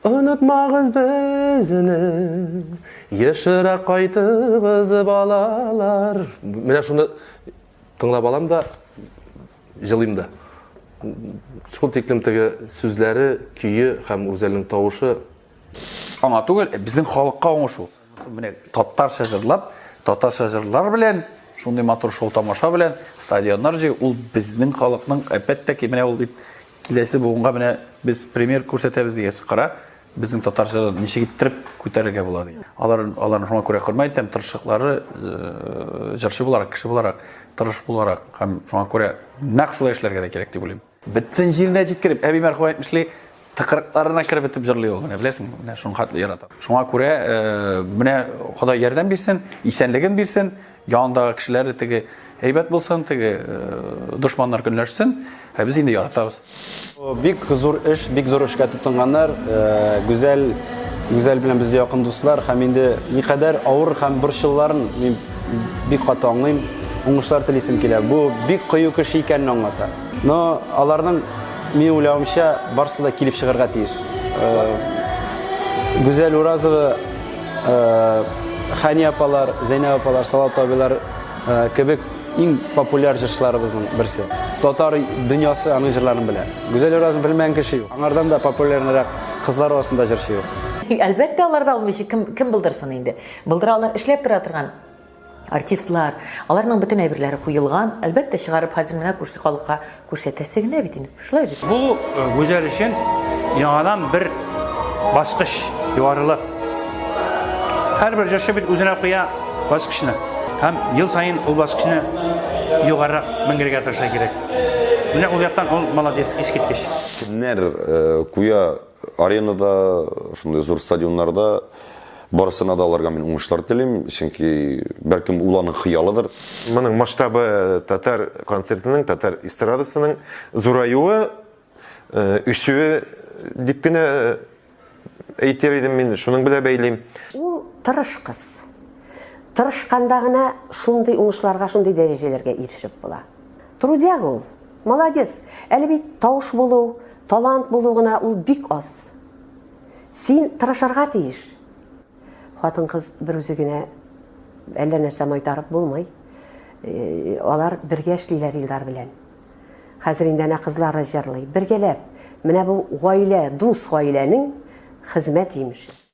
Unutmağız bizini, yaşıra kaytığız balalar. Mene şunu tınlap alam da, жылыйм da. Şol teklimtegi sözleri, küyü hem özelliğin tavuşu. Ama түгел, bizning xalqqa oңышу. Mene Tatarcha jırlar bilen, şunday matur şov tamasha bilen stadionlar jey, ul bizning xalqның әлбәттә mene ул киләсе буынга мene biz пример күрсәтәбез дигәс кара, bizning Tatarcha ничек иттереп күтәрергә була ди. Аларны шуңа күрә хөрмәт итәм, тырышлыклары җырчы буларак, кеше буларак, тырыш буларак һәм шуңа күрә нәкъ шулай эшләргә дә кирәк дип уйлыйм. Бөтен җиренә җиткереп, әби мәрхүм әйтмешли, тыкрыкларына кіріп бітіп жырлый ул, білесің, шуны хат ярата. Шуңа күрә, менә Ходай ярдәм бирсен, исәнлеген бирсен, янындагы кешеләр теге әйбәт булсын, теге дошманнар көнләшсен, без инде яратабыз. Бик зур эшкә тотынганнар, гүзәл белән бездә якын дуслар, һәм инде никадәр авыр һәм борчылларын мин бик каты аңлыйм, уңышлар телисем килә. Бу бик кыю кеше икәнен аңлата. Но аларның мен уйлавымча барысы да килеп чыгарга тиеш. Гүзәл Уразова, Хани апалар, Зәйнәп апалар, Салат абилар кебек иң популяр җырчыларыбызның берсе. Татар дөньясы аның җырларын белә. Гүзәл Уразова белмәгән кеше юк. Аңардан да популярнырак кызлар арасында җырчы юк. Әлбәттә аларда булмыйча кем булдырсын инде. Булдыра алар эшләп тора торган артистлар, аларның бөтен әйберләре куелган, әлбәттә чыгарып хәзер менә халыкка күрсәтәсе генә бит инде. Шулай бит. Бу гүзәл өчен яңадан бер баскыч югарылык. Һәрбер җырчы бит үзенә куя баскычны. Һәм ел сайын ул баскычны югары меңгергә тырыша кирәк. Менә ул яктан ул молодец, искиткеч. Кемнәр куя аренада, шундый зур стадионнарда барысына да аларга мин уңышлар телим, чөнки бәлкем уларның хыялыдыр. Моның масштабы татар концертының, татар эстрадасының зураюы, үсүе дип кенә әйтер идем мин, шуның белән бәйлим. Ул тырыш кыз. Тырышканда гына шундый уңышларга, шундый дәрәҗәләргә ирешеп була. Трудяк ул, молодец. Әле бит тавыш булу, талант булу гына ул бик аз. Син тырышырга тиеш. Хатын-кыз бер үзе генә әллә нәрсә майтарып булмый. Алар бергә эшлиләр Илдар белән. Хәзер инде әнә кызлары җырлый. Бергәләп. Менә бу гаилә, дус гаиләнең хезмәт җимеше.